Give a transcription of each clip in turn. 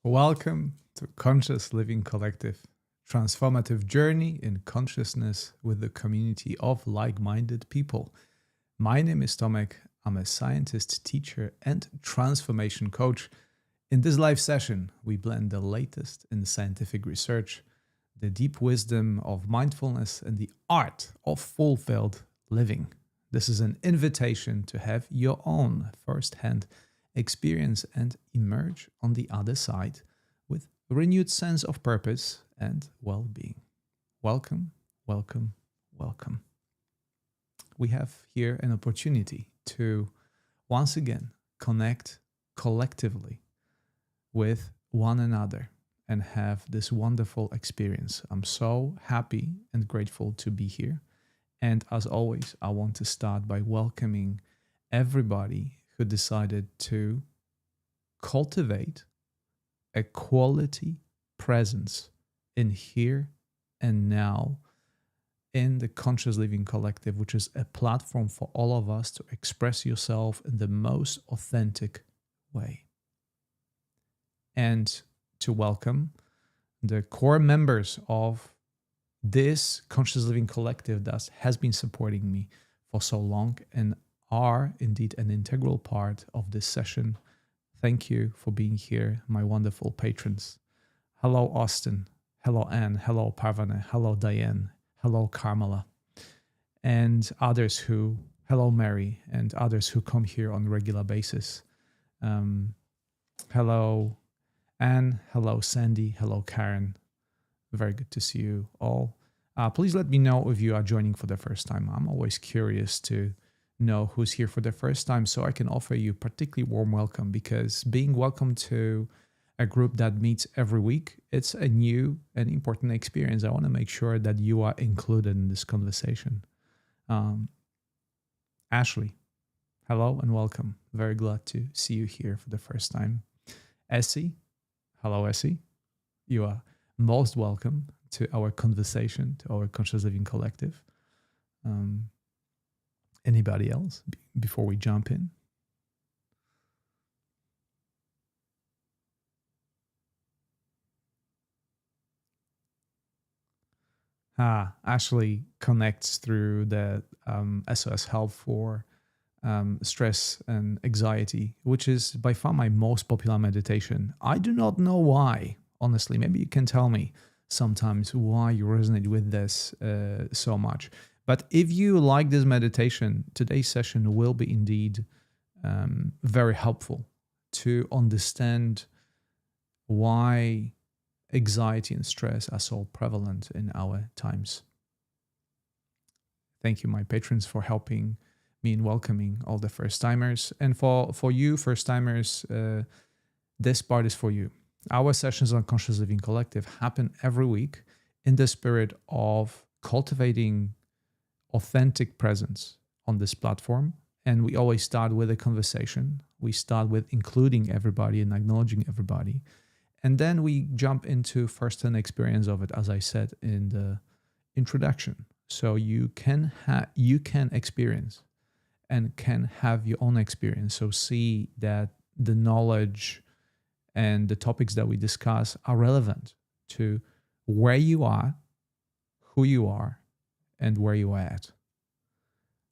Welcome to Conscious Living Collective, transformative journey in consciousness with the community of like-minded people. My name is Tomek. I'm a scientist, teacher, and transformation coach. In this live session, we blend the latest in scientific research, the deep wisdom of mindfulness, and the art of fulfilled living. This is an invitation to have your own first-hand experience and emerge on the other side with a renewed sense of purpose and well-being. Welcome, welcome, welcome. We have here an opportunity to once again connect collectively with one another and have this wonderful experience. I'm so happy and grateful to be here. And as always, I want to start by welcoming everybody who decided to cultivate a quality presence in here and now in the Conscious Living Collective, which is a platform for all of us to express yourself in the most authentic way. And to welcome the core members of this Conscious Living Collective that has been supporting me for so long and are indeed an integral part of this session. Thank you for being here, my wonderful patrons. Hello, Austin. Hello, Anne. Hello, Parvana. Hello, Diane. Hello, Carmela. And others who, hello, Mary, and others who come here on a regular basis. Hello, Anne. Hello, Sandy. Hello, Karen. Very good to see you all. Please let me know if you are joining for the first time. I'm always curious to know who's here for the first time so I can offer you particularly warm welcome, because being welcome to a group that meets every week, it's a new and important experience. I want to make sure that you are included in this conversation. Ashley, hello and welcome. Very glad to see you here for the first time. Essie, hello Essie. You are most welcome to our conversation, to our Conscious Living Collective. Anybody else before we jump in? Ashley connects through the SOS Help for stress and anxiety, which is by far my most popular meditation. I do not know why, honestly. Maybe you can tell me sometimes why you resonate with this so much. But if you like this meditation, today's session will be indeed very helpful to understand why anxiety and stress are so prevalent in our times. Thank you, my patrons, for helping me in welcoming all the first-timers. And for you first-timers, this part is for you. Our sessions on Conscious Living Collective happen every week in the spirit of cultivating authentic presence on this platform. And we always start with a conversation. We start with including everybody and acknowledging everybody. And then we jump into first-hand experience of it, as I said in the introduction. So you can experience and can have your own experience. So see that the knowledge and the topics that we discuss are relevant to where you are, who you are, and where you are at.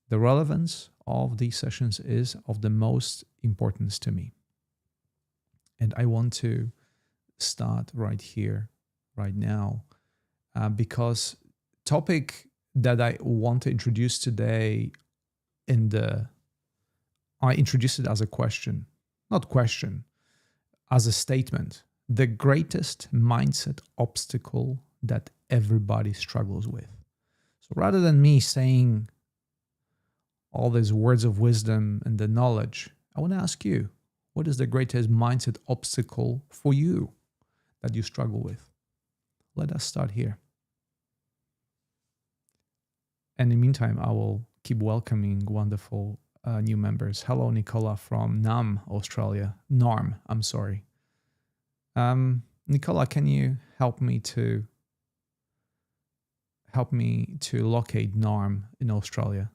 The relevance of these sessions is of the most importance to me. And I want to start right here, right now, because topic that I want to introduce today I introduced it as a question, not question, as a statement. The greatest mindset obstacle that everybody struggles with. So rather than me saying all these words of wisdom and the knowledge, I want to ask you, what is the greatest mindset obstacle for you that you struggle with? Let us start here. And in the meantime, I will keep welcoming wonderful new members. Hello, Nicola from Norm, Australia. Nicola, can you help me to locate Norm in Australia?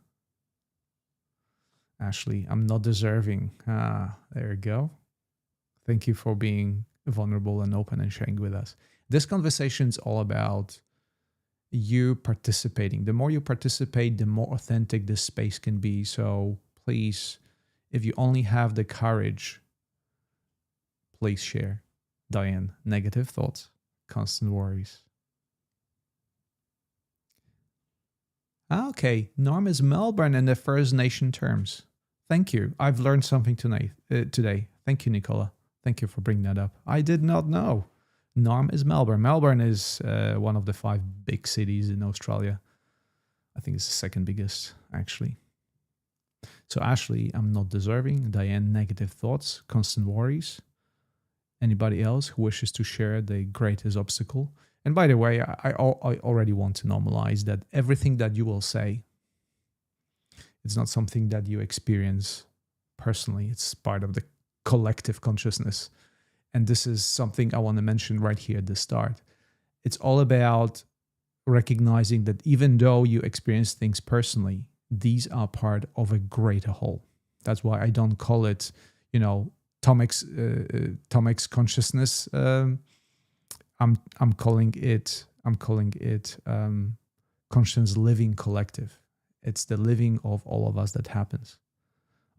Ashley, I'm not deserving. There you go. Thank you for being vulnerable and open and sharing with us. This conversation is all about you participating. The more you participate, the more authentic this space can be. So please, if you only have the courage, please share. Diane, negative thoughts, constant worries. Okay, Norm is Melbourne in the First Nation terms. Thank you. I've learned something today. Thank you, Nicola. Thank you for bringing that up. I did not know. Norm is Melbourne. Melbourne is one of the 5 big cities in Australia. I think it's the second biggest, actually. So, Ashley, I'm not deserving. Diane, negative thoughts, constant worries. Anybody else who wishes to share the greatest obstacle? And by the way, I already want to normalize that everything that you will say, it's not something that you experience personally. It's part of the collective consciousness. And this is something I want to mention right here at the start. It's all about recognizing that even though you experience things personally, these are part of a greater whole. That's why I don't call it, Tomek's consciousness. I'm calling it conscious living collective. It's the living of all of us that happens.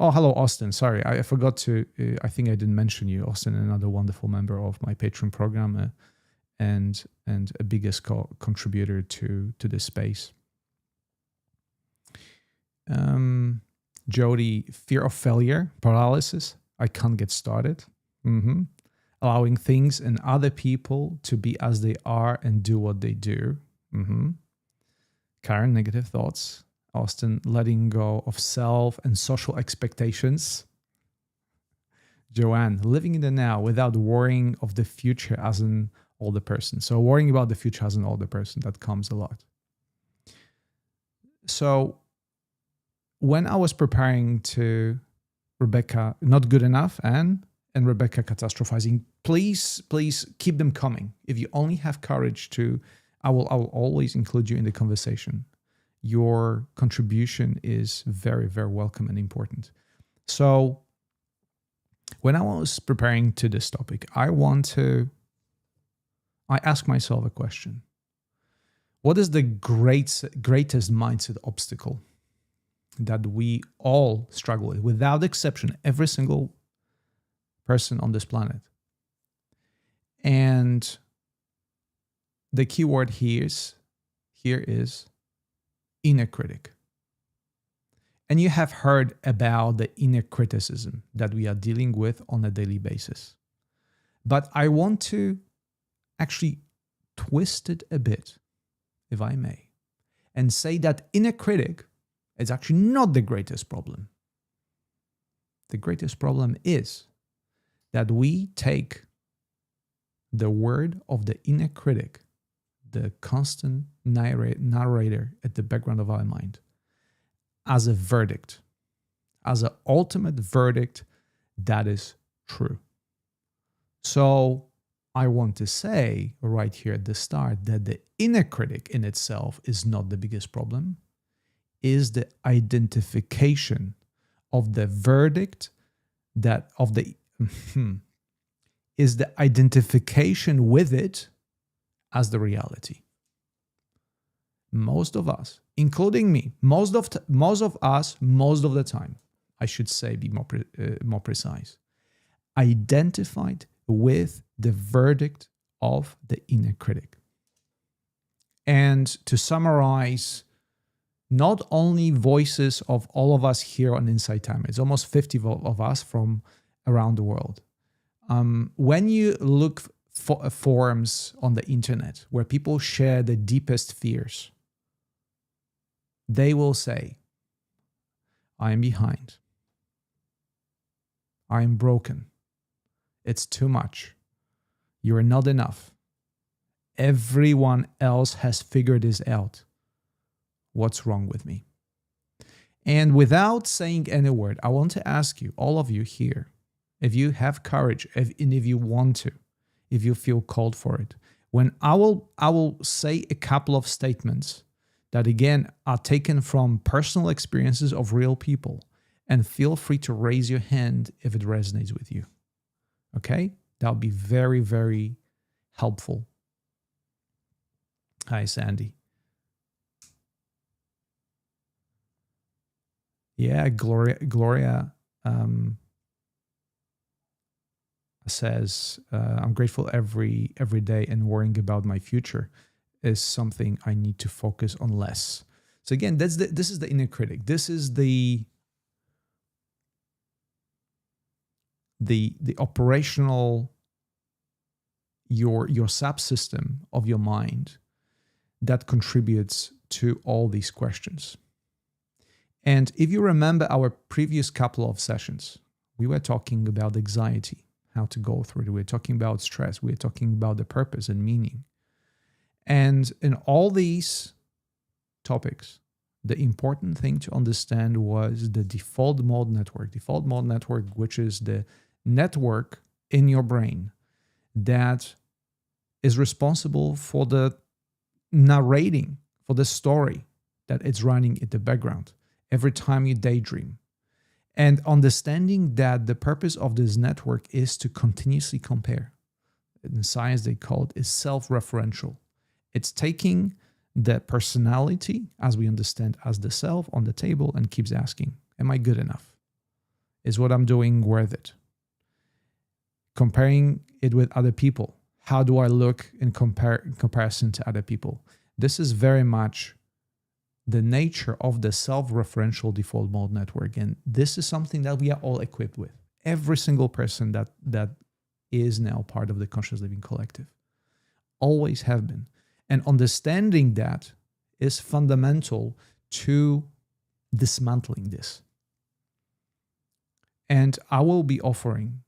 Oh, hello, Austin. Sorry, I forgot to. I think I didn't mention you, Austin, another wonderful member of my Patreon program, and a biggest contributor to this space. Jody, fear of failure, paralysis. I can't get started. Allowing things and other people to be as they are and do what they do. Karen, negative thoughts. Austin, letting go of self and social expectations. Joanne, living in the now without worrying of the future as an older person. So worrying about the future as an older person, that comes a lot. So when I was preparing to Rebecca, not good enough, and Rebecca catastrophizing, please keep them coming. If you only have courage to, I will always include you in the conversation. Your contribution is very, very welcome and important. So when I was preparing to this topic, I asked myself a question. What is the greatest mindset obstacle that we all struggle with, without exception, every single person on this planet? And the key word here is inner critic. And you have heard about the inner criticism that we are dealing with on a daily basis. But I want to actually twist it a bit, if I may, and say that inner critic is actually not the greatest problem. The greatest problem is that we take the word of the inner critic, the constant narrator at the background of our mind, as a verdict, as an ultimate verdict that is true. So I want to say right here at the start that the inner critic in itself is not the biggest problem, is the identification of the verdict is the identification with it as the reality. Most of us, including me, most of us, most of the time, I should say, be more precise, identified with the verdict of the inner critic. And to summarize, not only voices of all of us here on Insight Time, it's almost 50 of us from around the world. When you look for forums on the internet where people share the deepest fears, they will say, I am behind. I am broken. It's too much. You are not enough. Everyone else has figured this out. What's wrong with me? And without saying any word, I want to ask you, all of you here, if you have courage, and if you want to, if you feel called for it, when I will say a couple of statements that again are taken from personal experiences of real people, and feel free to raise your hand if it resonates with you. Okay? That would be very, very helpful. Hi, Sandy. Yeah, Gloria says, I'm grateful every day, and worrying about my future is something I need to focus on less. So again, this is the inner critic. This is the operational, your subsystem of your mind that contributes to all these questions. And if you remember our previous couple of sessions, we were talking about anxiety, how to go through it. We were talking about stress. We were talking about the purpose and meaning. And in all these topics, the important thing to understand was the default mode network. Default mode network, which is the network in your brain that is responsible for the narrating, for the story that it's running in the background every time you daydream. And understanding that the purpose of this network is to continuously compare. In science, they call it is self-referential. It's taking the personality, as we understand as the self, on the table and keeps asking, am I good enough? Is what I'm doing worth it? Comparing it with other people. How do I look in comparison to other people? This is very much the nature of the self-referential default mode network. And this is something that we are all equipped with. Every single person that is now part of the Conscious Living Collective. Always have been. And understanding that is fundamental to dismantling this. And I will be offering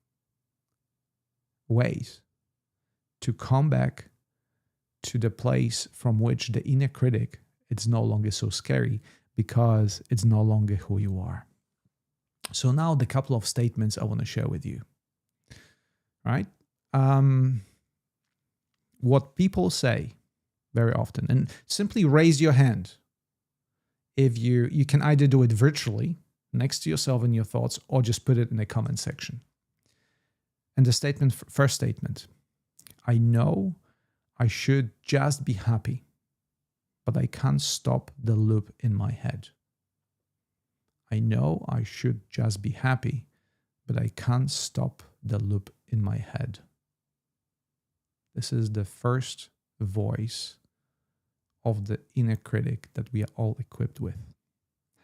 ways to come back to the place from which the inner critic, it's no longer so scary because it's no longer who you are. So now the couple of statements I want to share with you. Right? What people say very often, and simply raise your hand. If you can either do it virtually next to yourself and your thoughts, or just put it in the comment section. And the statement, first statement, I know I should just be happy, but I can't stop the loop in my head. I know I should just be happy, but I can't stop the loop in my head. This is the first voice of the inner critic that we are all equipped with.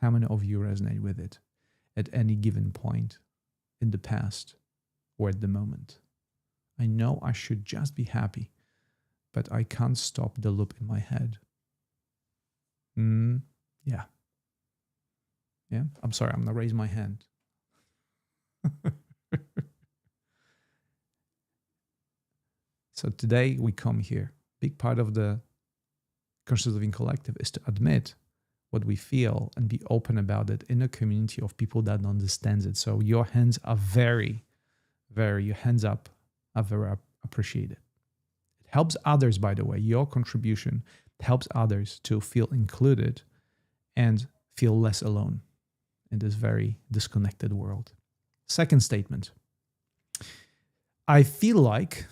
How many of you resonate with it at any given point in the past or at the moment? I know I should just be happy, but I can't stop the loop in my head. Yeah. Yeah, I'm sorry, I'm going to raise my hand. So today we come here. Big part of the Conscious Living Collective is to admit what we feel and be open about it in a community of people that understands it. So your hands are your hands up are very appreciated. It helps others, by the way. Your contribution helps others to feel included and feel less alone in this very disconnected world. Second statement. I feel like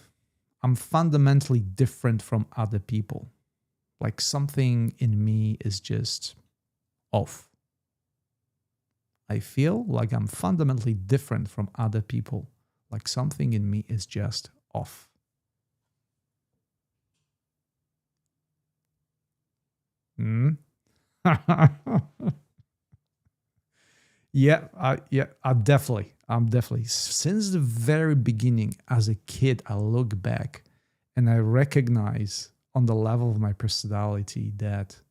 I'm fundamentally different from other people. Like something in me is just off. I feel like I'm fundamentally different from other people. Like something in me is just off. I'm definitely. Since the very beginning, as a kid, I look back and I recognize on the level of my personality that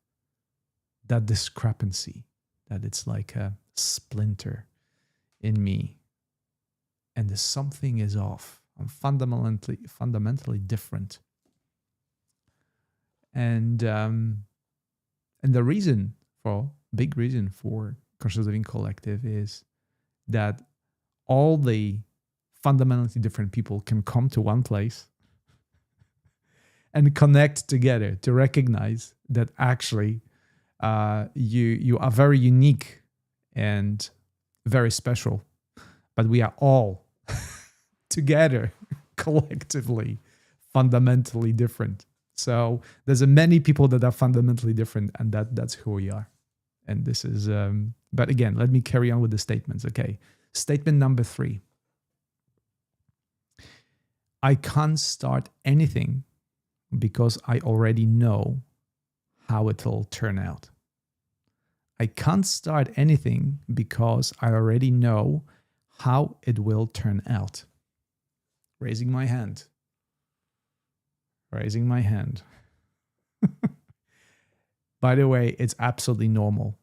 discrepancy, that it's like a splinter in me, and there's something is off. I'm fundamentally different, and the big reason for Conscious Living Collective is that all the fundamentally different people can come to one place and connect together to recognize that actually you are very unique and very special, but we are all together collectively fundamentally different. So there's many people that are fundamentally different, and that's who we are. And this is, but again, let me carry on with the statements. Okay. Statement number 3. I can't start anything because I already know how it'll turn out. I can't start anything because I already know how it will turn out. Raising my hand. Raising my hand. By the way, it's absolutely normal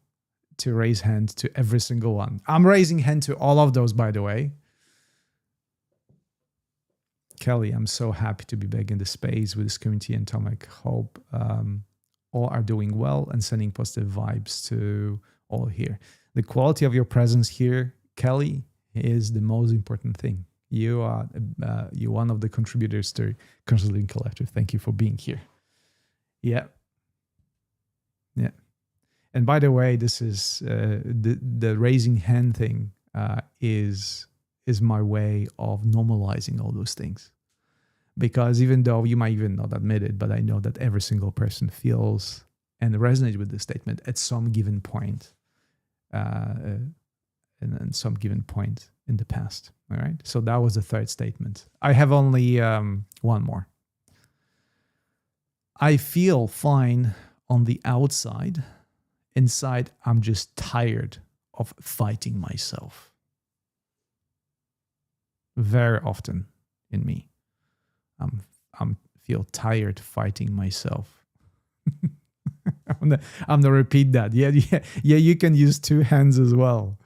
to raise hand to every single one. I'm raising hand to all of those, by the way. Kelly, I'm so happy to be back in the space with this community, and Tomek, hope all are doing well and sending positive vibes to all here. The quality of your presence here, Kelly, is the most important thing. You are you're one of the contributors to Conscious Living Collective. Thank you for being here. Yeah. And by the way, this is the raising hand thing is my way of normalizing all those things. Because even though you might even not admit it, but I know that every single person feels and resonates with this statement at some given point, and some given point in the past. All right. So that was the 3rd statement. I have only one more. I feel fine on the outside. Inside, I'm just tired of fighting myself. Very often in me. I'm feel tired fighting myself. I'm gonna repeat that. Yeah. You can use 2 hands as well.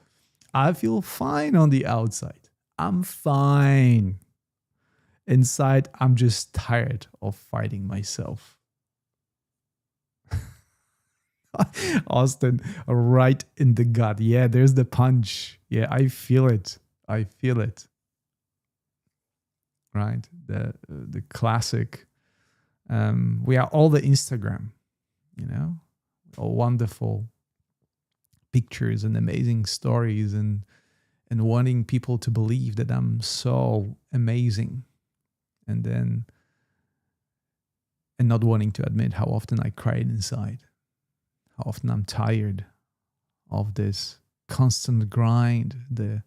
I feel fine on the outside. I'm fine. Inside, I'm just tired of fighting myself. Austin, right in the gut. Yeah, there's the punch. Yeah, I feel it. Right, the classic. We are all the Instagram, all wonderful pictures and amazing stories, and wanting people to believe that I'm so amazing, and not wanting to admit how often I cried inside, how often I'm tired of this constant grind, the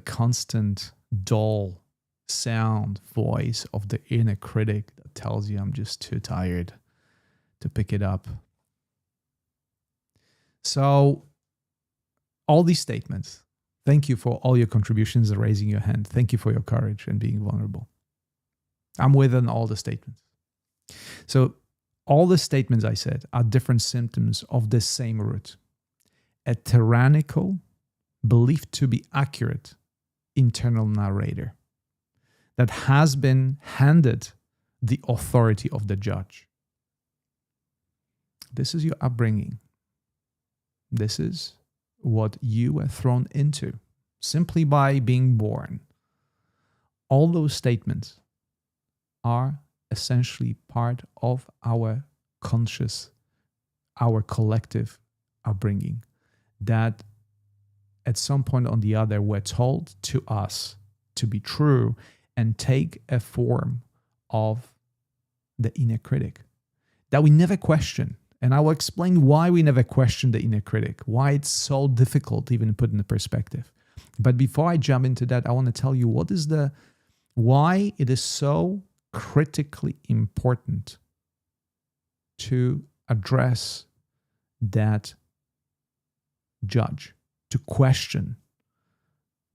constant dull sound voice of the inner critic that tells you I'm just too tired to pick it up. So all these statements, thank you for all your contributions and raising your hand. Thank you for your courage and being vulnerable. I'm within all the statements. So all the statements I said are different symptoms of the same root. A tyrannical, believed to be accurate internal narrator that has been handed the authority of the judge. This is your upbringing. This is what you were thrown into simply by being born. All those statements are essentially part of our conscious, our collective upbringing that at some point or the other were told to us to be true and take a form of the inner critic that we never question. And I will explain why we never question the inner critic, why it's so difficult to even put in perspective. But before I jump into that, I want to tell you why it is so critically important to address that judge, to question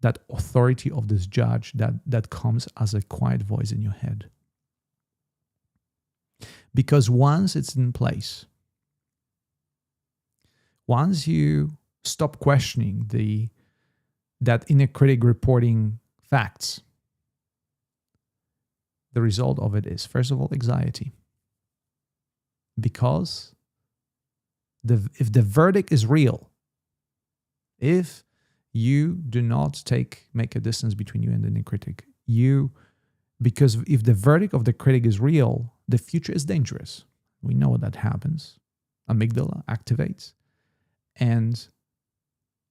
that authority of this judge that comes as a quiet voice in your head. Because once it's in place, once you stop questioning that inner critic reporting facts, the result of it is, first of all, anxiety. Because if the verdict is real, if you do not make a distance between you and the inner critic, because if the verdict of the critic is real, the future is dangerous. We know that happens. Amygdala activates, and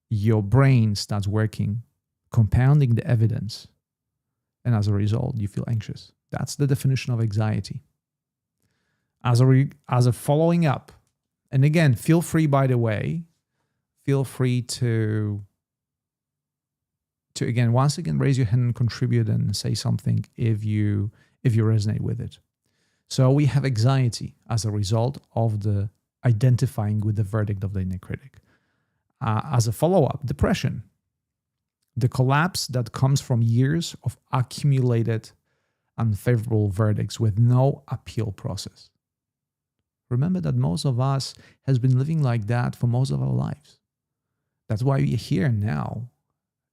your brain starts working, compounding the evidence And as a result, you feel anxious. That's the definition of anxiety. As a following up, and again, feel free, by the way, feel free to again, once again, raise your hand and contribute and say something if you resonate with it. So we have anxiety as a result of the identifying with the verdict of the inner critic. As a follow-up, depression. The collapse that comes from years of accumulated unfavorable verdicts with no appeal process. Remember that most of us has been living like that for most of our lives. That's why we're here now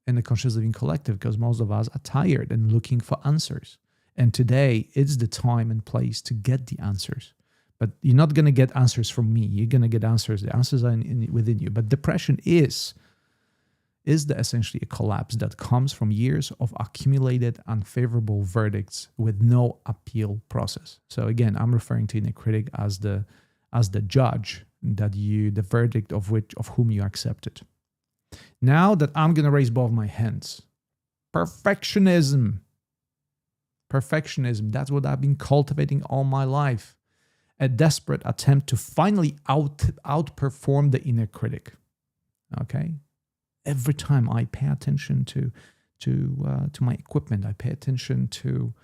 in the Conscious Living Collective, because most of us are tired and looking for answers. And today, it's the time and place to get the answers. But you're not going to get answers from me. You're going to get answers. The answers are within you. But depression is essentially a collapse that comes from years of accumulated unfavorable verdicts with no appeal process. So again, I'm referring to inner critic as the judge that the verdict of whom you accepted. Now that I'm going to raise both my hands, perfectionism, that's what I've been cultivating all my life. A desperate attempt to finally outperform the inner critic. Okay? Every time I pay attention to my equipment, I pay attention to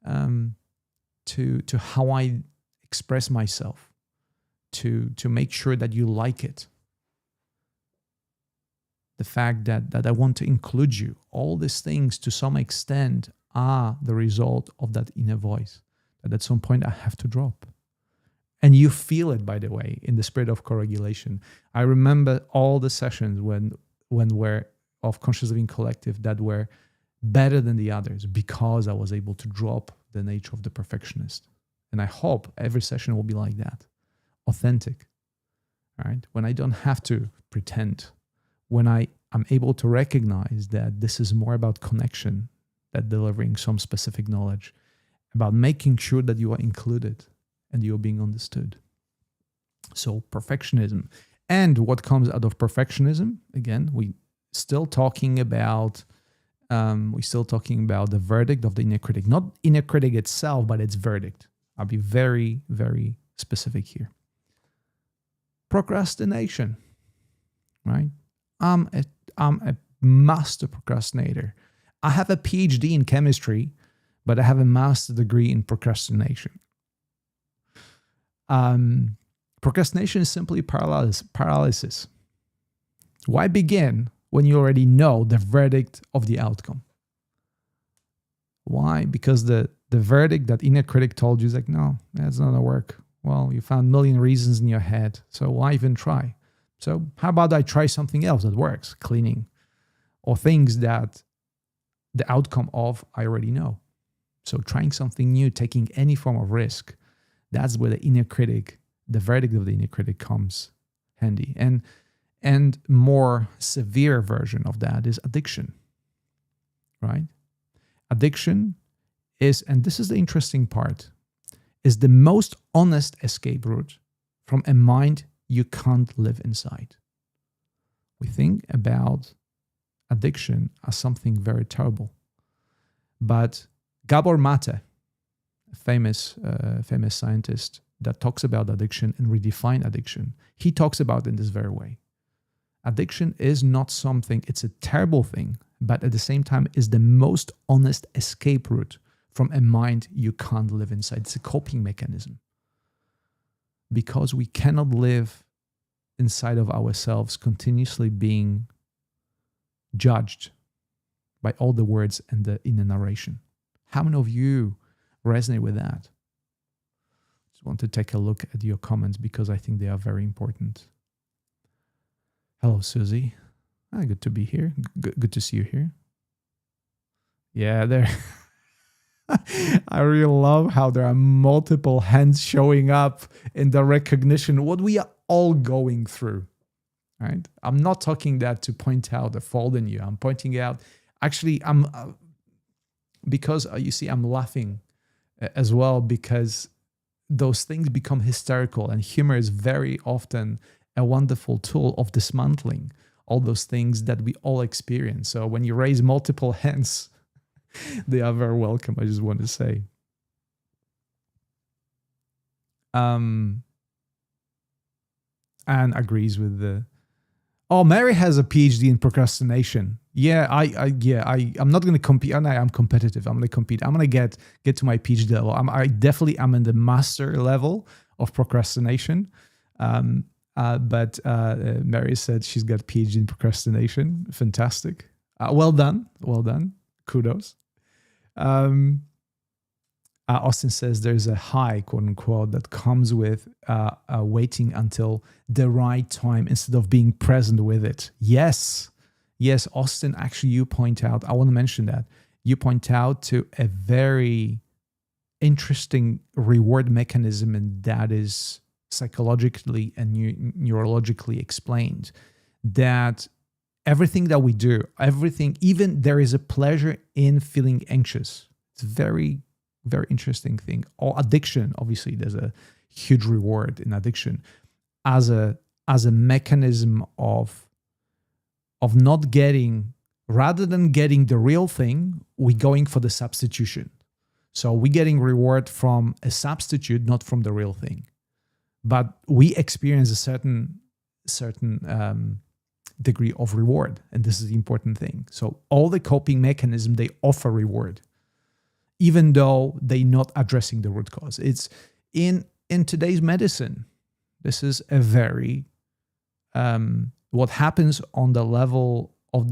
how I express myself, to make sure that you like it. The fact that I want to include you, all these things to some extent are the result of that inner voice that at some point I have to drop. And you feel it, by the way, in the spirit of co-regulation. I remember all the sessions when were of Conscious Living Collective that were better than the others because I was able to drop the nature of the perfectionist. And I hope every session will be like that, authentic, right? When I don't have to pretend, when I am able to recognize that this is more about connection than delivering some specific knowledge, about making sure that you are included and you're being understood. So perfectionism. And what comes out of perfectionism, again, we still talking about the verdict of the inner critic. Not inner critic itself, but its verdict. I'll be very, very specific here. Procrastination, right? I'm a master procrastinator. I have a Ph.D. in chemistry, but I have a master's degree in procrastination. Procrastination is simply paralysis. Why begin when you already know the verdict of the outcome? Why? Because the verdict that inner critic told you is like, no, that's not gonna work. Well, you found a million reasons in your head, so why even try? So how about I try something else that works, cleaning, or things that the outcome of I already know. So trying something new, taking any form of risk, that's where the inner critic, the verdict of the inner critic comes handy. And more severe version of that is addiction, right? Addiction is, and this is the interesting part, is the most honest escape route from a mind you can't live inside. We think about addiction as something very terrible. But Gabor Mate, a famous scientist that talks about addiction and redefine addiction, he talks about it in this very way. Addiction is not something, it's a terrible thing, but at the same time is the most honest escape route from a mind you can't live inside. It's a coping mechanism. Because we cannot live inside of ourselves continuously being judged by all the words and the inner narration. How many of you resonate with that? Just want to take a look at your comments because I think they are very important. Hello, Susie. Good to be here. Good to see you here. Yeah, there. I really love how there are multiple hands showing up in the recognition of what we are all going through, right? I'm not talking that to point out a fault in you. I'm pointing out, actually, because you see, I'm laughing as well because those things become hysterical, and humor is very often a wonderful tool of dismantling all those things that we all experience. So when you raise multiple hands, They are very welcome, I just want to say. And agrees with the... Oh, Mary has a PhD in procrastination. Yeah, I'm not going to compete. I'm competitive. I'm going to compete. I'm going to get to my PhD level. I definitely am in the master level of procrastination. But Mary said she's got PhD in procrastination. Fantastic. Well done. Kudos. Austin says there's a high, quote unquote, that comes with waiting until the right time instead of being present with it. Yes, Austin, actually, you point out, I want to mention that. You point out to a very interesting reward mechanism, and that is psychologically and neurologically explained. That everything that we do, even there is a pleasure in feeling anxious. It's very interesting thing. Or addiction, obviously, there's a huge reward in addiction as a mechanism of not getting, rather than getting the real thing, we're going for the substitution. So we're getting reward from a substitute, not from the real thing. But we experience a certain degree of reward, and this is the important thing. So all the coping mechanisms, they offer reward, even though they're not addressing the root cause. It's in today's medicine. This is a very what happens on the level of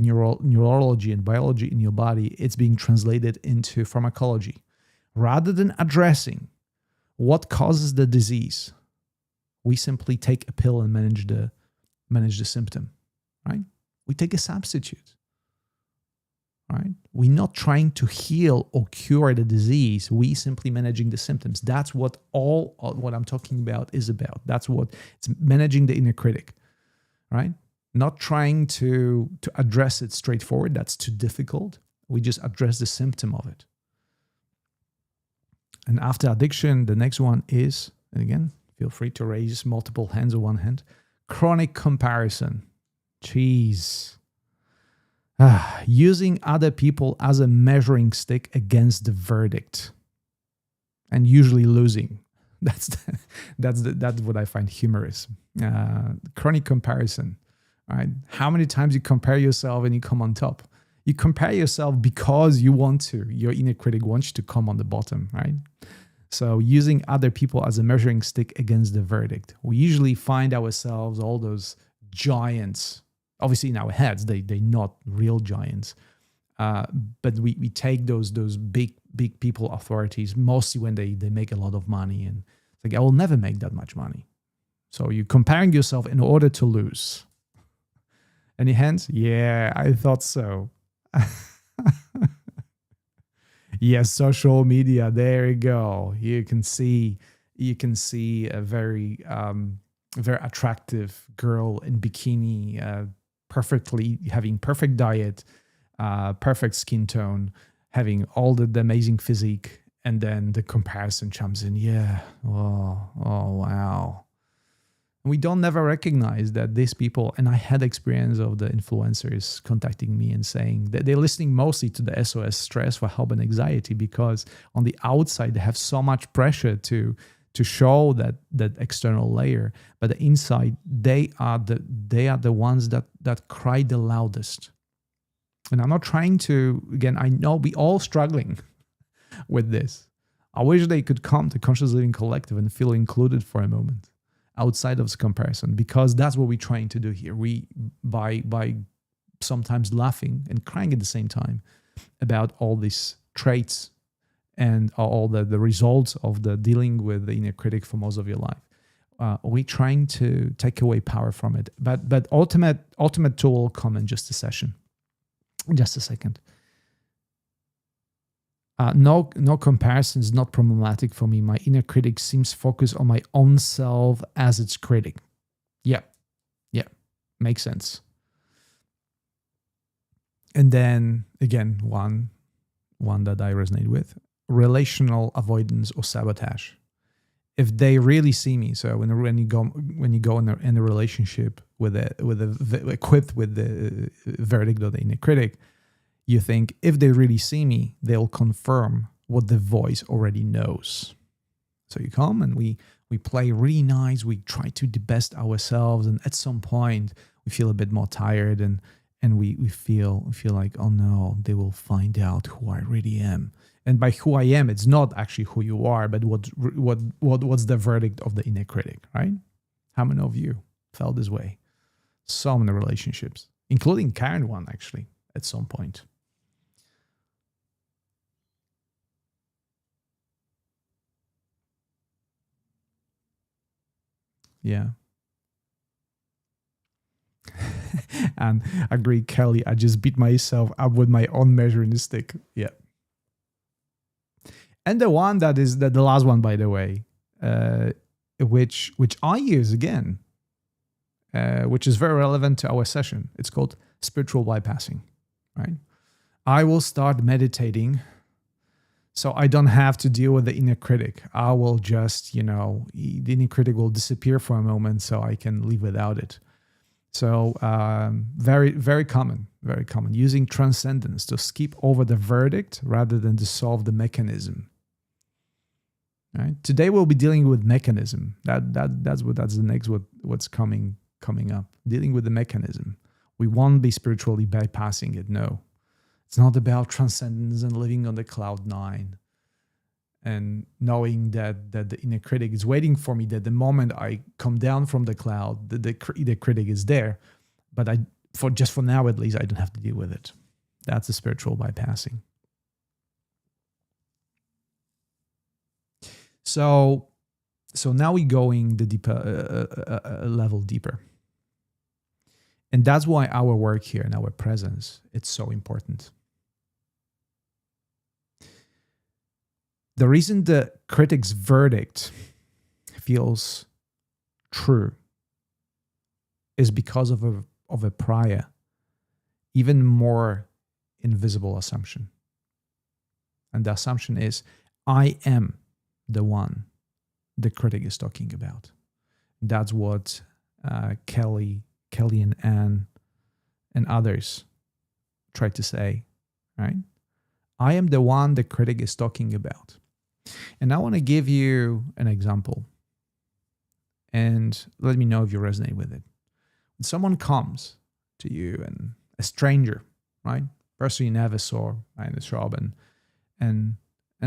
neurology and biology in your body. It's being translated into pharmacology, rather than addressing what causes the disease. We simply take a pill and manage the symptom, right? We take a substitute. Right? We're not trying to heal or cure the disease. We simply managing the symptoms. That's what what I'm talking about is about. That's what it's managing the inner critic, right? Not trying to address it straightforward. That's too difficult. We just address the symptom of it. And after addiction, the next one is, and again, feel free to raise multiple hands or one hand, chronic comparison. Jeez. Using other people as a measuring stick against the verdict, and usually losing. That's what I find humorous. Chronic comparison, right? How many times you compare yourself and you come on top? You compare yourself because you want to. Your inner critic wants you to come on the bottom, right? So using other people as a measuring stick against the verdict. We usually find ourselves, all those giants, obviously in our heads, they're not real giants. But we take those big people, authorities, mostly when they make a lot of money. And it's like, I will never make that much money. So you're comparing yourself in order to lose. Any hands? Yeah, I thought so. Yes, social media. There you go. You can see a very attractive girl in bikini, having perfect diet, perfect skin tone, having all the amazing physique, and then the comparison comes in. Yeah. Oh wow. We don't never recognize that these people, and I had experience of the influencers contacting me and saying that they're listening mostly to the SOS stress for help and anxiety, because on the outside they have so much pressure to show that external layer, but the inside they are the ones that cry the loudest. And I'm not trying to, again, I know we all struggling with this. I wish they could come to Conscious Living Collective and feel included for a moment outside of this comparison, because that's what we're trying to do here. We by sometimes laughing and crying at the same time about all these traits and all the results of the dealing with the inner critic for most of your life. We're trying to take away power from it. But ultimate tool will come in just a second. No comparison is not problematic for me. My inner critic seems focused on my own self as its critic. Yeah, makes sense. And then again, one that I resonate with: relational avoidance or sabotage. If they really see me, so when you go in a relationship with equipped with the verdict of the inner critic, you think if they really see me, they'll confirm what the voice already knows. So you come and we play really nice. We try to the best ourselves, and at some point we feel a bit more tired, and we feel like, oh no, they will find out who I really am. And by who I am, it's not actually who you are, but what's the verdict of the inner critic, right? How many of you felt this way? So many relationships, including current one, actually, at some point. Yeah. And I agree, Kelly. I just beat myself up with my own measuring stick. Yeah. And the one that is the last one, by the way, which I use again, which is very relevant to our session. It's called spiritual bypassing, right? I will start meditating so I don't have to deal with the inner critic. I will just, the inner critic will disappear for a moment so I can live without it. So very, very common, using transcendence to skip over the verdict rather than to solve the mechanism. Right? Today we'll be dealing with mechanism. That's the next what's coming up. Dealing with the mechanism. We won't be spiritually bypassing it. No, it's not about transcendence and living on the cloud nine, and knowing that the inner critic is waiting for me. That the moment I come down from the cloud, the critic is there. But for now at least, I don't have to deal with it. That's the spiritual bypassing. So now we're going the deeper level deeper. And that's why our work here and our presence, it's so important. The reason the critic's verdict feels true is because of a prior, even more invisible assumption. And the assumption is, I am the one the critic is talking about. That's what Kelly and Anne and others try to say, right? I am the one the critic is talking about. And I want to give you an example, and let me know if you resonate with it. When someone comes to you, and a stranger, right, person you never saw in the shop, and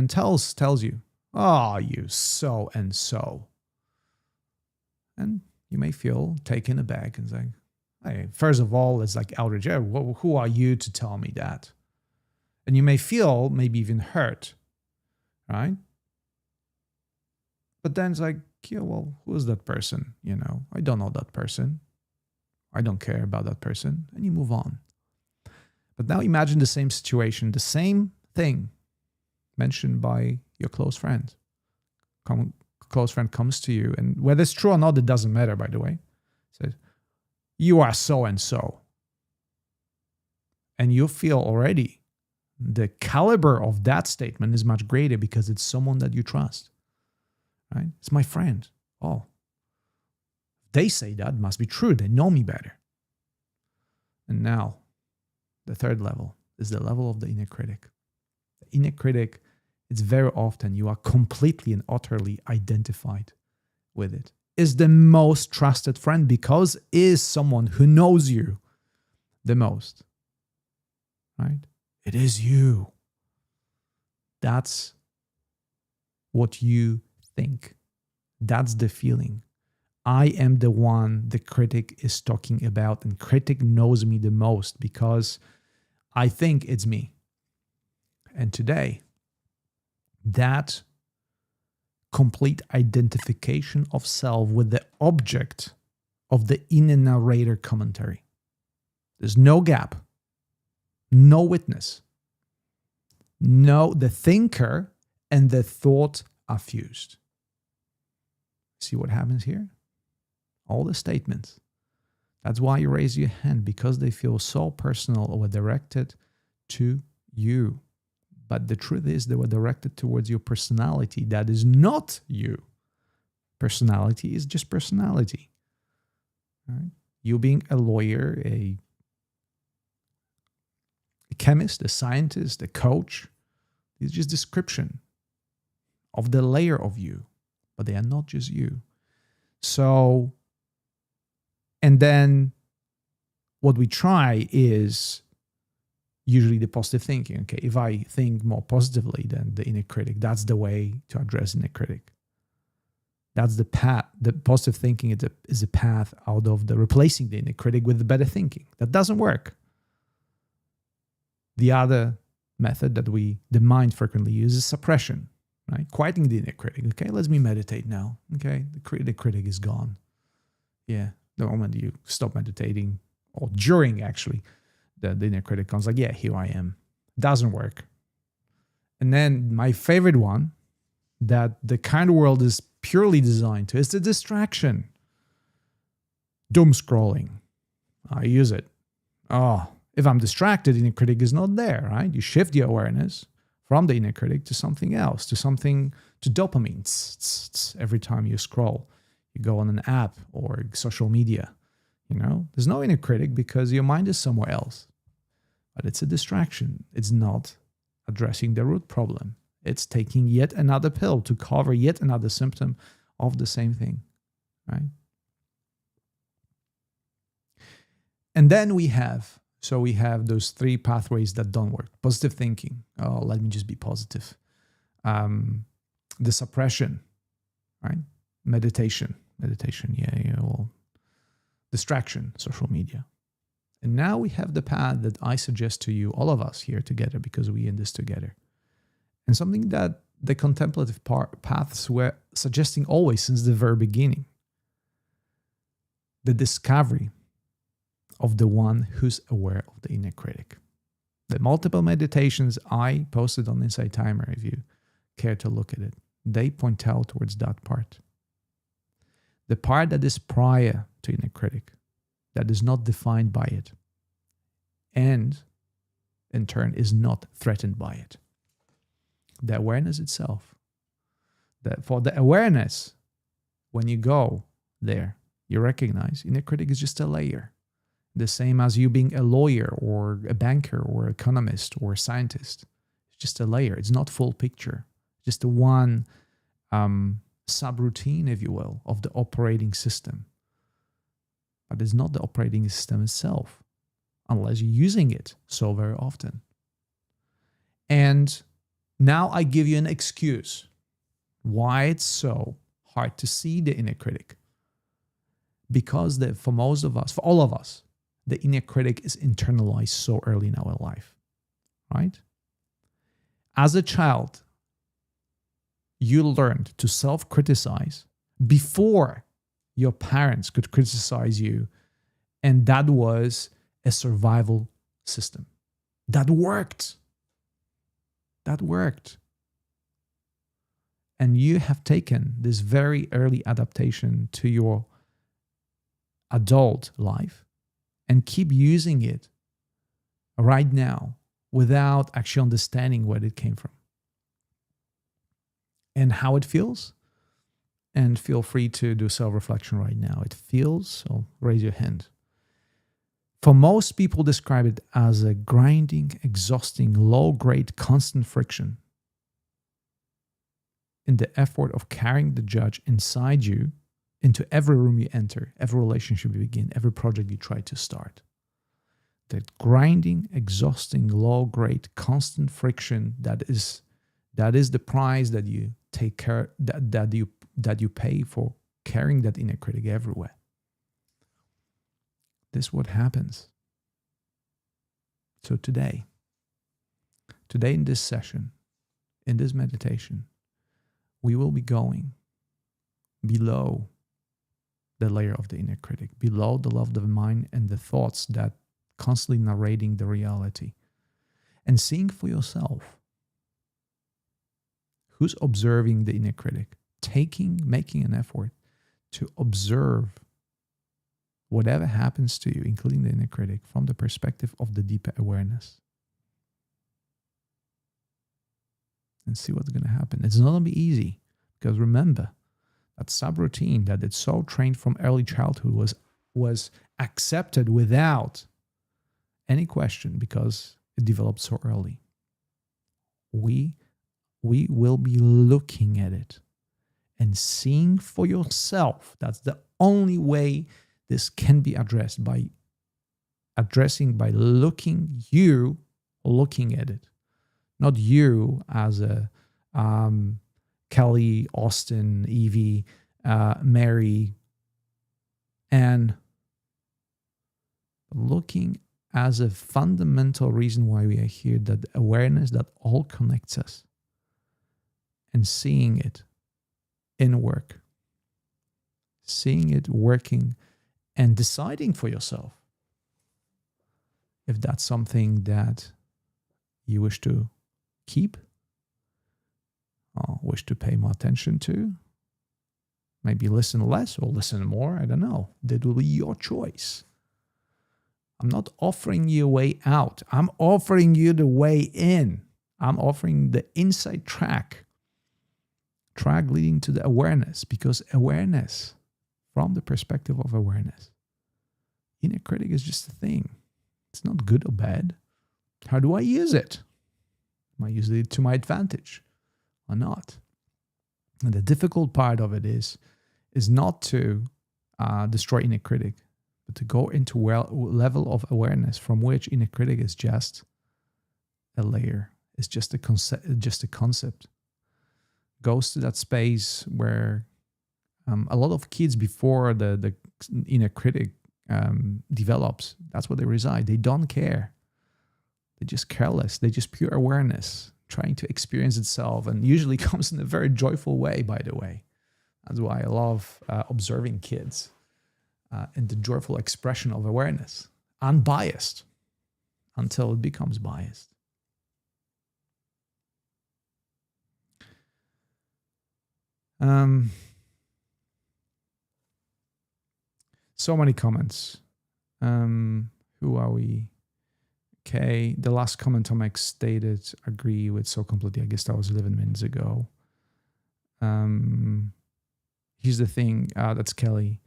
tells you, "Oh, you so and so," and you may feel taken aback and say, "Hey, first of all, it's like outrage. Who are you to tell me that?" And you may feel maybe even hurt, right? But then it's like, yeah, well, who is that person? I don't know that person. I don't care about that person. And you move on. But now imagine the same situation, the same thing mentioned by your close friend. Close friend comes to you, and whether it's true or not, it doesn't matter, by the way. Says, "You are so and so." And you feel already the caliber of that statement is much greater because it's someone that you trust. Right? It's my friend. Oh, they say that must be true. They know me better. And now, the third level is the level of the inner critic. The inner critic, it's very often you are completely and utterly identified with it. Is the most trusted friend because is someone who knows you the most. Right? It is you. That's what you think. That's the feeling. I am the one the critic is talking about, and critic knows me the most because I think it's me. And today, that complete identification of self with the object of the inner narrator commentary. There's no gap, no witness. No, the thinker and the thought are fused. See what happens here? All the statements. That's why you raise your hand, because they feel so personal or directed to you. But the truth is they were directed towards your personality. That is not you. Personality is just personality. Right? You being a lawyer, a a chemist, a scientist, a coach. It's just description of the layer of you, but they are not just you. So, and then what we try is usually the positive thinking. Okay, if I think more positively than the inner critic, that's the way to address inner critic. That's the path. The positive thinking is a path out of the replacing the inner critic with the better thinking. That doesn't work. The other method that the mind frequently uses is suppression, right? Quieting the inner critic. Okay, let me meditate now. Okay, the critic is gone. Yeah, the moment you stop meditating, or during actually, the inner critic comes like, yeah, here I am. Doesn't work. And then my favorite one that the kind of world is purely designed to is the distraction. Doom scrolling. I use it. Oh, if I'm distracted, the inner critic is not there, right? You shift your awareness from the inner critic to something else, to dopamine. Every time you scroll, you go on an app or social media, there's no inner critic because your mind is somewhere else. But it's a distraction. It's not addressing the root problem. It's taking yet another pill to cover yet another symptom of the same thing, right? And then we have those three pathways that don't work. Positive thinking. Oh, let me just be positive. The suppression, right? Meditation. Yeah. Well, distraction, social media. And now we have the path that I suggest to you, all of us here together, because we're in this together. And something that the contemplative paths were suggesting always since the very beginning. The discovery of the one who's aware of the inner critic. The multiple meditations I posted on Insight Timer, if you care to look at it, they point out towards that part. The part that is prior to inner critic, that is not defined by it, and in turn is not threatened by it. The awareness itself. For the awareness, when you go there, you recognize inner critic is just a layer. The same as you being a lawyer or a banker or economist or a scientist. It's just a layer. It's not full picture. Just a one subroutine, if you will, of the operating system. But it's not the operating system itself, unless you're using it so very often. And now I give you an excuse why it's so hard to see the inner critic. Because for most of us, for all of us, the inner critic is internalized so early in our life, right? As a child, you learned to self-criticize before your parents could criticize you, and that was a survival system. That worked. And you have taken this very early adaptation to your adult life and keep using it right now without actually understanding where it came from and how it feels. And feel free to do self-reflection right now. It feels, so raise your hand. For most people, describe it as a grinding, exhausting, low-grade, constant friction in the effort of carrying the judge inside you into every room you enter, every relationship you begin, every project you try to start. That grinding, exhausting, low-grade, constant friction that is the price that you take care that you pay for carrying that inner critic everywhere. This is what happens. So today in this session, in this meditation, we will be going below the layer of the inner critic, below the level of the mind and the thoughts that constantly narrating the reality, and seeing for yourself who's observing the inner critic, making an effort to observe whatever happens to you, including the inner critic, from the perspective of the deeper awareness. And see what's going to happen. It's not going to be easy, because remember, that subroutine that it's so trained from early childhood was accepted without any question, because it developed so early. We will be looking at it and seeing for yourself. That's the only way this can be addressed, by looking at it, not you as a Kelly, Austin, Evie, Mary, Anne, looking as a fundamental reason why we are here, that awareness that all connects us, and seeing it in work, seeing it working, and deciding for yourself if that's something that you wish to keep or wish to pay more attention to. Maybe listen less or listen more. I don't know. That will be your choice. I'm not offering you a way out. I'm offering you the way in. I'm offering the inside track leading to the awareness, because awareness, from the perspective of awareness, inner critic is just a thing. It's not good or bad. How do I use it? Am I using it to my advantage or not? And the difficult part of it is not to destroy inner critic, but to go into level of awareness from which inner critic is just a layer. It's just a concept. Goes to that space where a lot of kids, before the inner critic develops, that's where they reside. They don't care. They're just careless. They're just pure awareness, trying to experience itself, and usually comes in a very joyful way, by the way. That's why I love observing kids and the joyful expression of awareness, unbiased, until it becomes biased. So many comments. Who are we? Okay, the last comment Tomek stated, agree with so completely. I guess that was 11 minutes ago. Here's the thing, that's Kelly.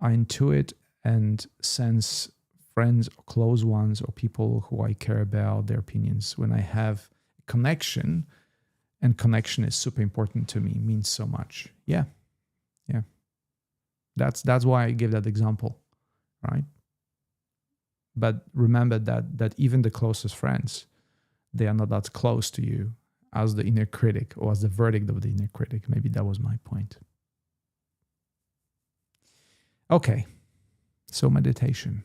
I intuit and sense friends or close ones or people who I care about, their opinions. When I have connection, and connection is super important to me, means so much. Yeah. That's why I give that example, right? But remember that even the closest friends, they are not that close to you as the inner critic, or as the verdict of the inner critic. Maybe that was my point. Okay, so meditation.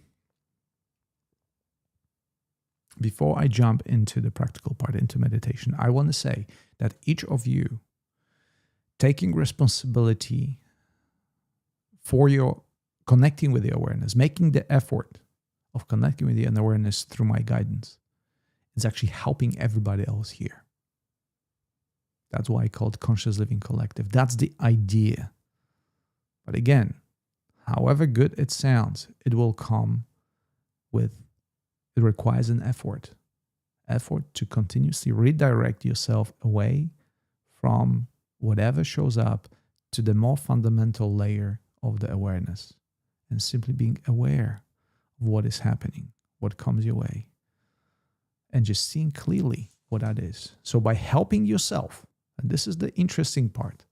Before I jump into the practical part, into meditation, I want to say that each of you taking responsibility for your connecting with the awareness, making the effort of connecting with the awareness through my guidance, is actually helping everybody else here. That's why I call it Conscious Living Collective. That's the idea. But again, however good it sounds, it will come with, it requires an effort to continuously redirect yourself away from whatever shows up to the more fundamental layer of the awareness, and simply being aware of what is happening, what comes your way, and just seeing clearly what that is. So by helping yourself, and this is the interesting part,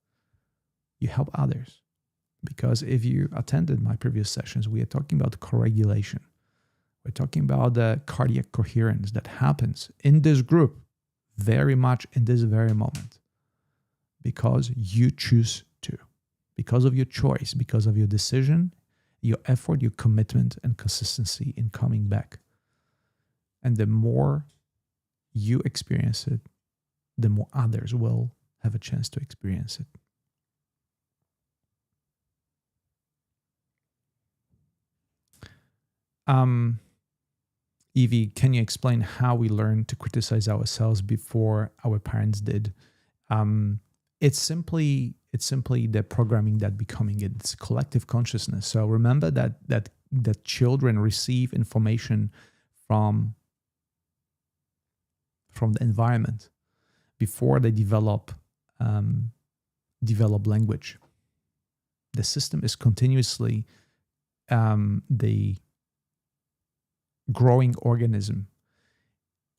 you help others. Because if you attended my previous sessions, we are talking about co-regulation. We're talking about the cardiac coherence that happens in this group very much in this very moment, because you choose to, because of your choice, because of your decision, your effort, your commitment, and consistency in coming back. And the more you experience it, the more others will have a chance to experience it. Evie, can you explain how we learned to criticize ourselves before our parents did? It's simply the programming that becoming it. It's collective consciousness. So remember that children receive information from the environment before they develop language. The system is continuously the growing organism.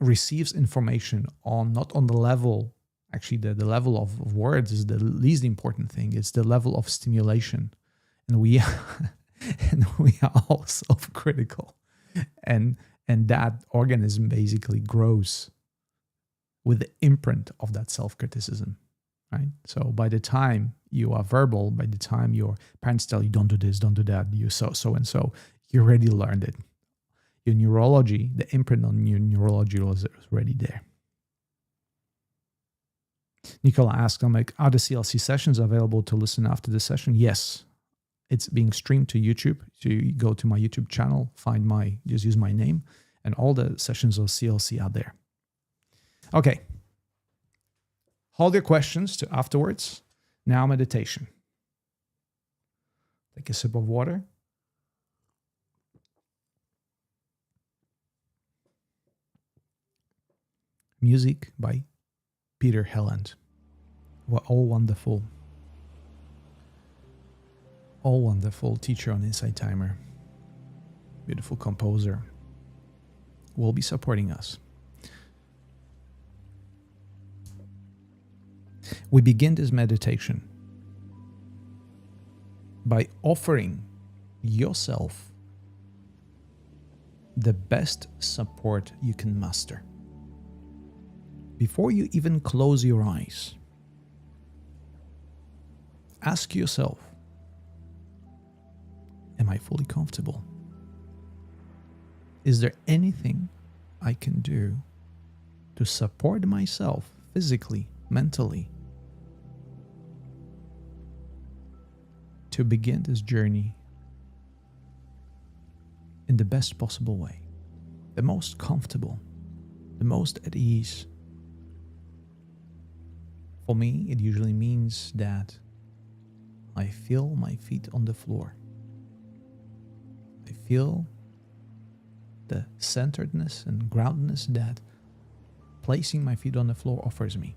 receives information on not on the level, actually the level of words is the least important thing. It's the level of stimulation. And we and we are all self-critical. And that organism basically grows with the imprint of that self-criticism. Right? So by the time you are verbal, by the time your parents tell you don't do this, don't do that, you so and so, you already learned it. Your neurology, the imprint on your neurology was already there. Nicola asked, are the CLC sessions available to listen after the session? Yes. It's being streamed to YouTube. So you go to my YouTube channel, just use my name, and all the sessions of CLC are there. Okay. Hold your questions to afterwards. Now meditation. Take a sip of water. Music by Peter Helland. We're all wonderful. All wonderful teacher on Insight Timer. Beautiful composer. Will be supporting us. We begin this meditation by offering yourself the best support you can muster. Before you even close your eyes, ask yourself, am I fully comfortable? Is there anything I can do to support myself physically, mentally, to begin this journey in the best possible way, the most comfortable, the most at ease? For me, it usually means that I feel my feet on the floor. I feel the centeredness and groundedness that placing my feet on the floor offers me.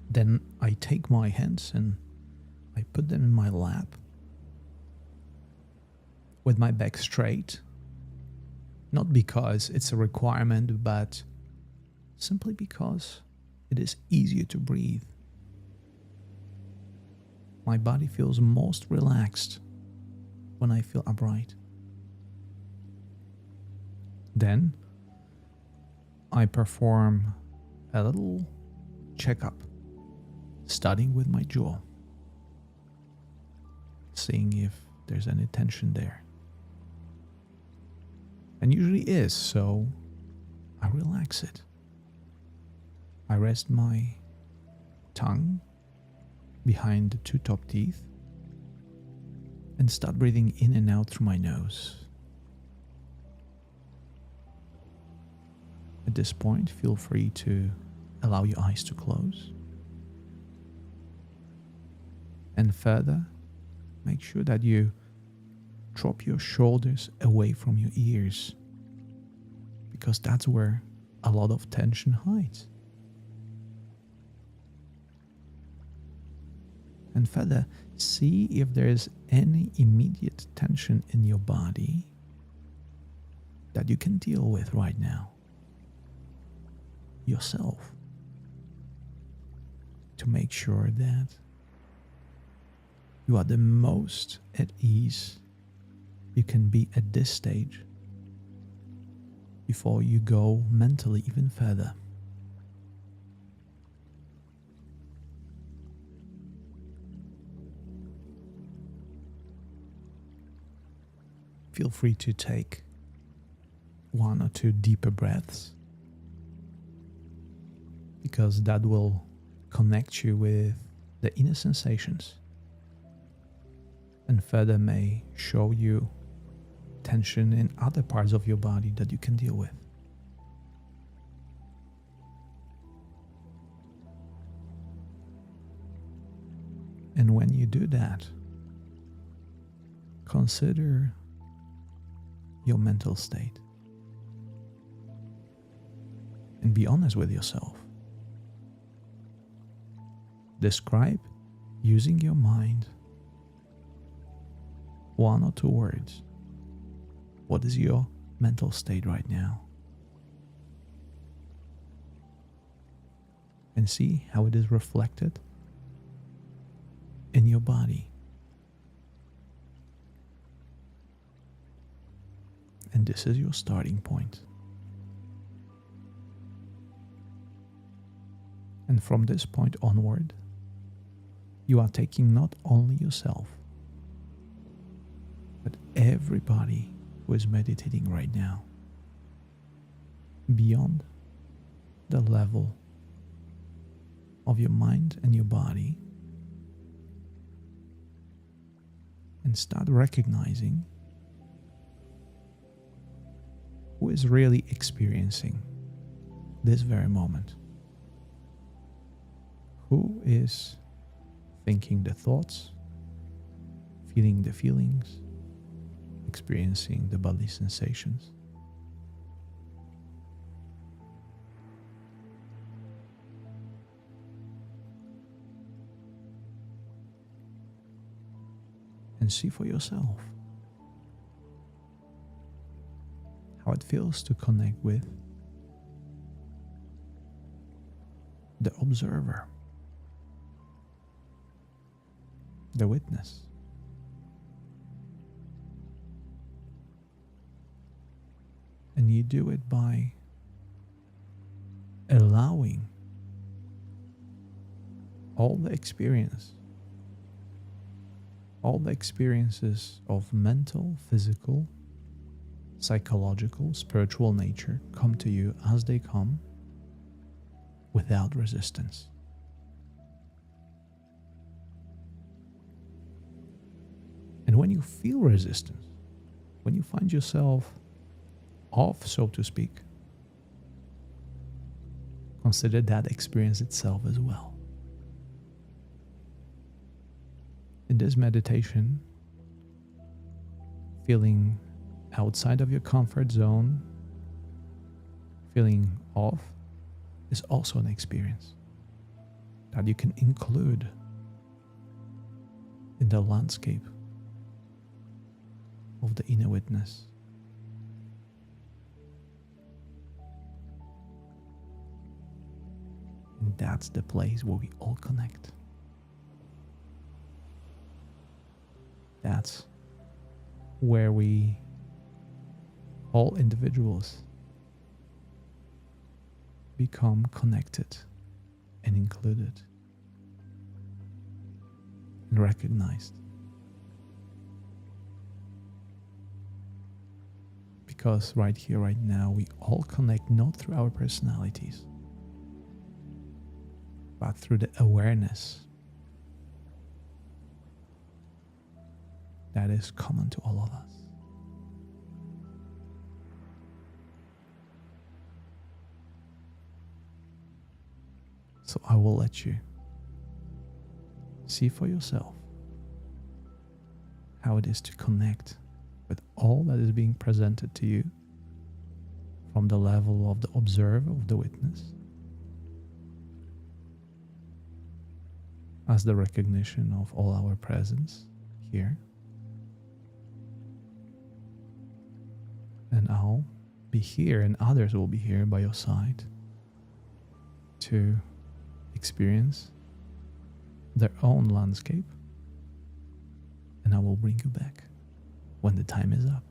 Then I take my hands and I put them in my lap with my back straight, not because it's a requirement, but simply because it is easier to breathe. My body feels most relaxed when I feel upright. Then I perform a little checkup, starting with my jaw, seeing if there's any tension there. And usually is, so I relax it. I rest my tongue behind the two top teeth and start breathing in and out through my nose. At this point, feel free to allow your eyes to close. And further, make sure that you drop your shoulders away from your ears, because that's where a lot of tension hides. And further, see if there is any immediate tension in your body that you can deal with right now. Yourself. To make sure that you are the most at ease you can be at this stage before you go mentally even further. Feel free to take one or two deeper breaths, because that will connect you with the inner sensations and further may show you tension in other parts of your body that you can deal with. And when you do that, consider your mental state and be honest with yourself. Describe, using your mind, one or two words. What is your mental state right now? and see how it is reflected in your body. And this is your starting point. And from this point onward, you are taking not only yourself, but everybody who is meditating right now beyond the level of your mind and your body, and start recognizing who is really experiencing this very moment. Who is thinking the thoughts, feeling the feelings, experiencing the bodily sensations. And see for yourself how it feels to connect with the observer, the witness. And you do it by allowing all the experiences of mental, physical, psychological, spiritual nature come to you as they come without resistance. And when you feel resistance, when you find yourself off, so to speak, consider that experience itself as well. In this meditation, feeling outside of your comfort zone, feeling off, is also an experience that you can include in the landscape of the inner witness. And that's the place where we all connect. That's where we, all individuals, become connected and included and recognized. Because right here, right now, we all connect not through our personalities, but through the awareness that is common to all of us. So I will let you see for yourself how it is to connect with all that is being presented to you from the level of the observer, of the witness, as the recognition of all our presence here. And I'll be here and others will be here by your side to experience their own landscape. And I will bring you back when the time is up.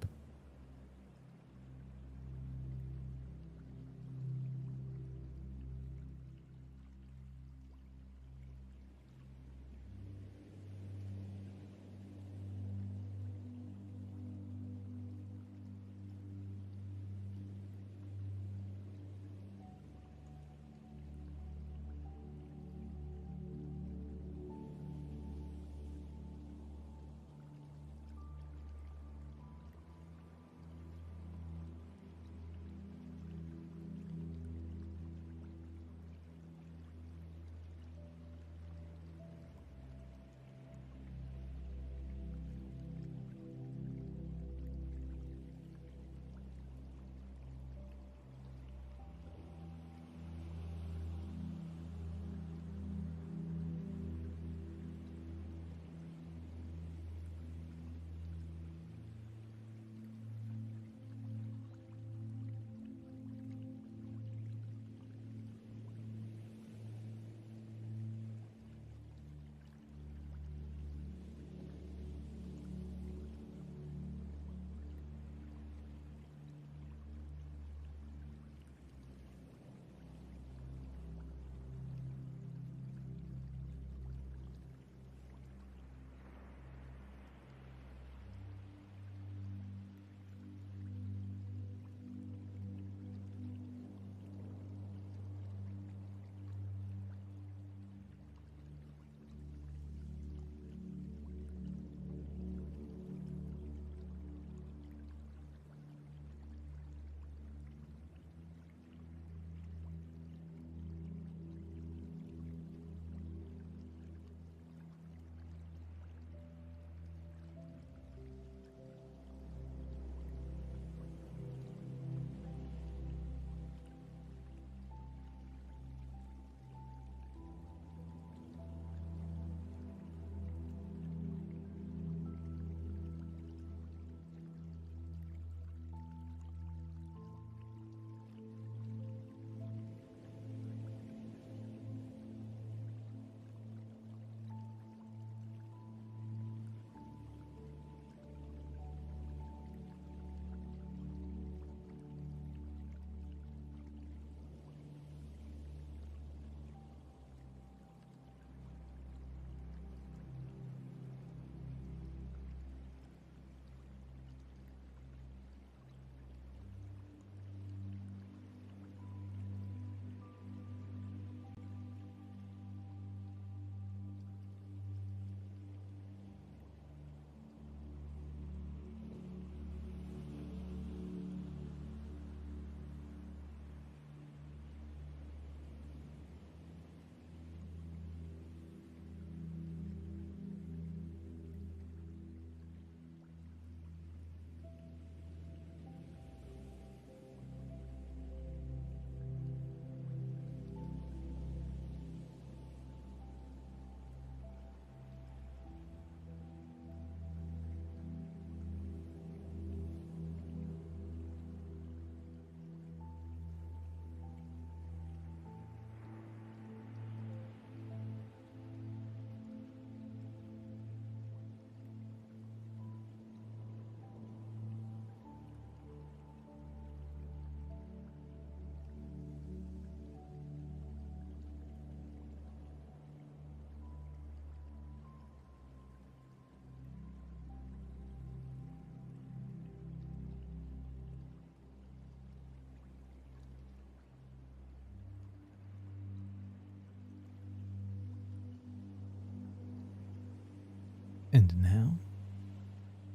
And now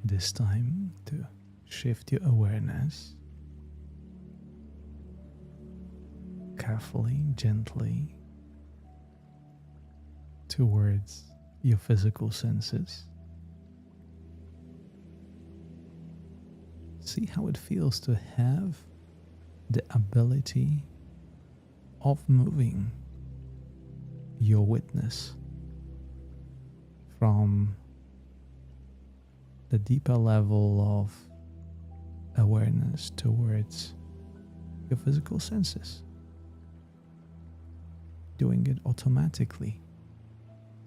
it is time to shift your awareness carefully, gently towards your physical senses. See how it feels to have the ability of moving your witness from the deeper level of awareness towards your physical senses. Doing it automatically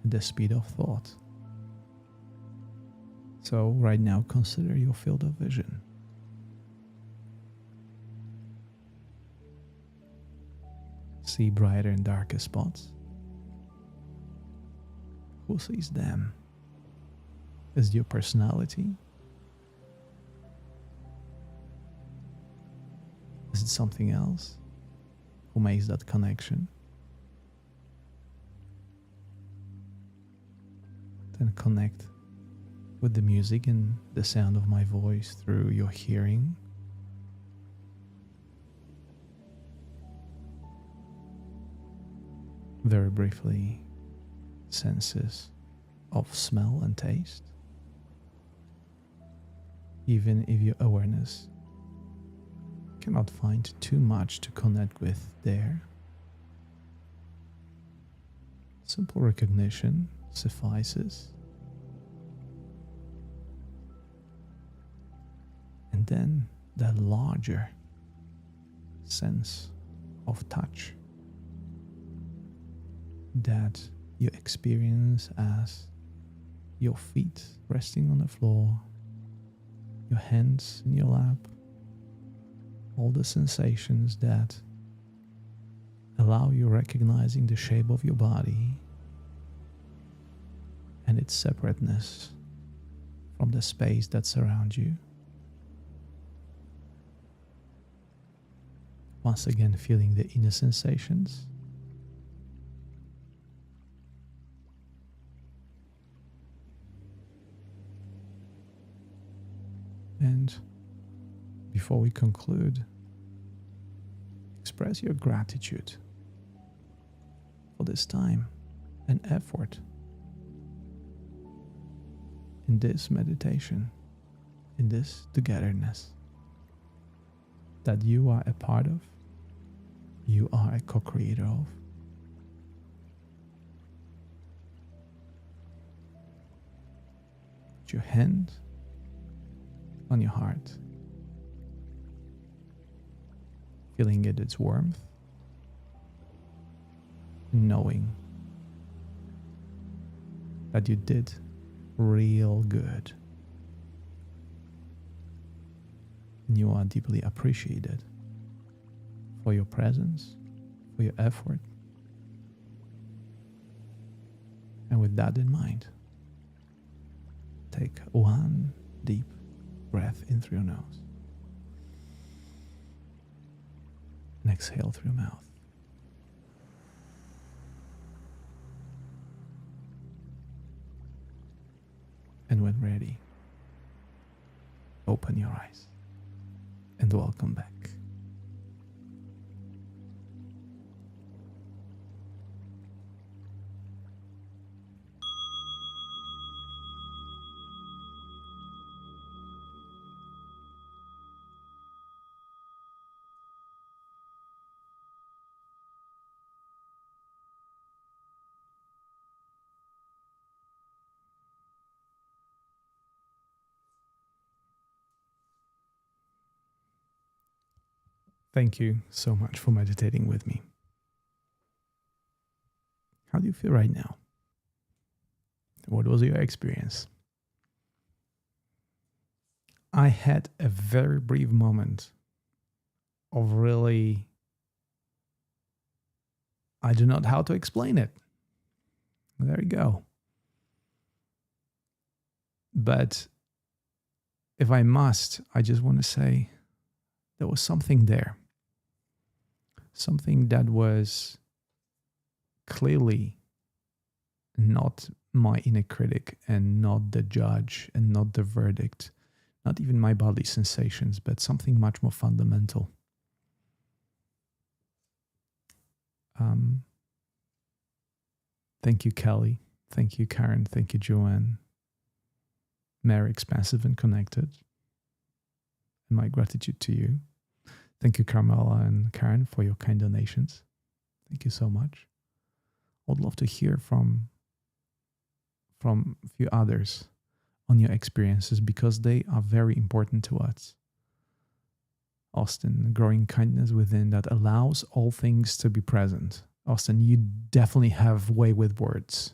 at the speed of thought. So right now consider your field of vision. See brighter and darker spots. Who sees them? Is it your personality? Is it something else? Who makes that connection? Then connect with the music and the sound of my voice through your hearing. Very briefly, senses of smell and taste. Even if your awareness cannot find too much to connect with there, simple recognition suffices. And then that larger sense of touch that you experience as your feet resting on the floor, your hands in your lap, all the sensations that allow you recognizing the shape of your body and its separateness from the space that surrounds you. Once again, feeling the inner sensations. And before we conclude, express your gratitude for this time and effort in this meditation, in this togetherness that you are a part of, you are a co-creator of. Put your hand on your heart, feeling its warmth, knowing that you did real good and you are deeply appreciated for your presence, for your effort. And with that in mind, take one deep breath in through your nose and exhale through your mouth. And when ready, open your eyes and welcome back. Thank you so much for meditating with me. How do you feel right now? What was your experience? I had a very brief moment of really, I do not know how to explain it. There you go. But if I must, I just want to say there was something there. Something that was clearly not my inner critic and not the judge and not the verdict, not even my bodily sensations, but something much more fundamental. Thank you, Kelly. Thank you, Karen. Thank you, Joanne. Mary, expansive and connected. And my gratitude to you. Thank you, Carmela and Karen, for your kind donations. Thank you so much. I would love to hear from a few others on your experiences because they are very important to us. Austin, growing kindness within that allows all things to be present. Austin, you definitely have way with words.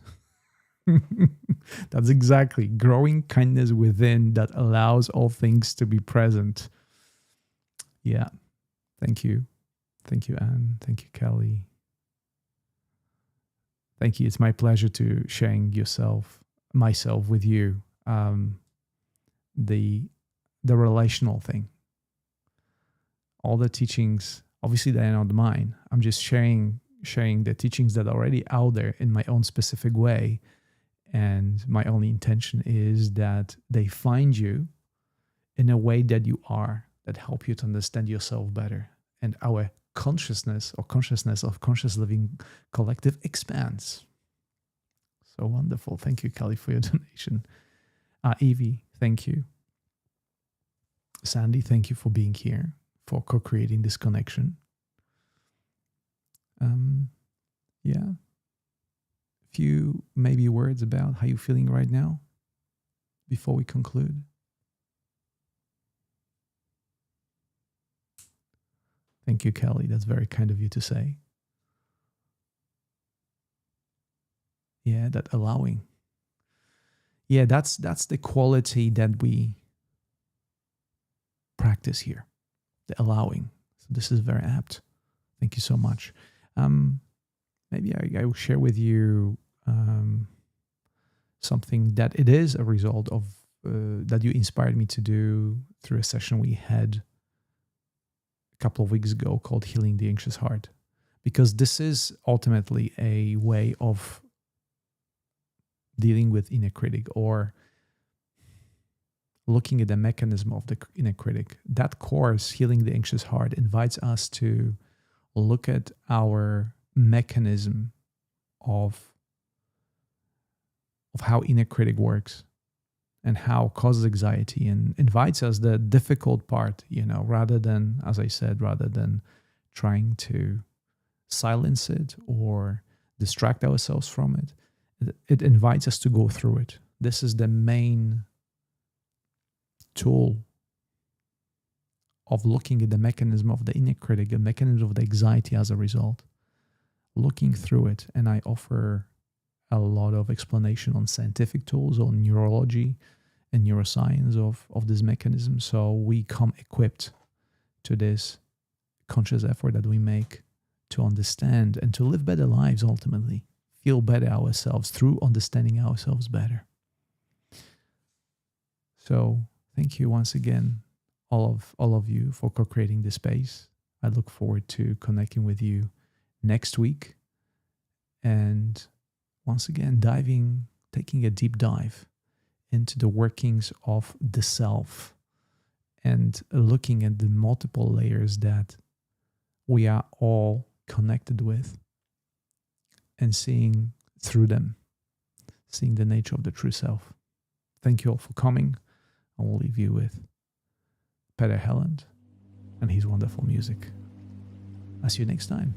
That's exactly growing kindness within that allows all things to be present. Yeah. Thank you. Thank you, Anne. Thank you, Kelly. Thank you. It's my pleasure to sharing myself with you. The relational thing. All the teachings, obviously they're not mine. I'm just sharing the teachings that are already out there in my own specific way. And my only intention is that they find you in a way that you are, that help you to understand yourself better. And our consciousness of conscious living collective expands. So wonderful. Thank you, Kelly, for your donation. Evie, thank you. Sandy, thank you for being here, for co-creating this connection. Yeah. A few maybe words about how you're feeling right now before we conclude. Thank you, Kelly. That's very kind of you to say. Yeah, that allowing. Yeah, that's the quality that we practice here, the allowing. So this is very apt. Thank you so much. Maybe I will share with you something that it is a result of that you inspired me to do through a session we had a couple of weeks ago called Healing the Anxious Heart. Because this is ultimately a way of dealing with inner critic or looking at the mechanism of the inner critic. That course, Healing the Anxious Heart, invites us to look at our mechanism of how inner critic works and how it causes anxiety, and invites us the difficult part, rather than, as I said, rather than trying to silence it or distract ourselves from it. It invites us to go through it. This is the main tool of looking at the mechanism of the inner critic, the mechanism of the anxiety as a result, looking through it. And I offer a lot of explanation on scientific tools, on neurology and neuroscience of this mechanism. So we come equipped to this conscious effort that we make to understand and to live better lives, ultimately, feel better ourselves through understanding ourselves better. So thank you once again, all of you, for co-creating this space. I look forward to connecting with you next week. And once again, taking a deep dive into the workings of the self and looking at the multiple layers that we are all connected with and seeing through them, seeing the nature of the true self. Thank you all for coming. I will leave you with Peter Helland and his wonderful music. I'll see you next time.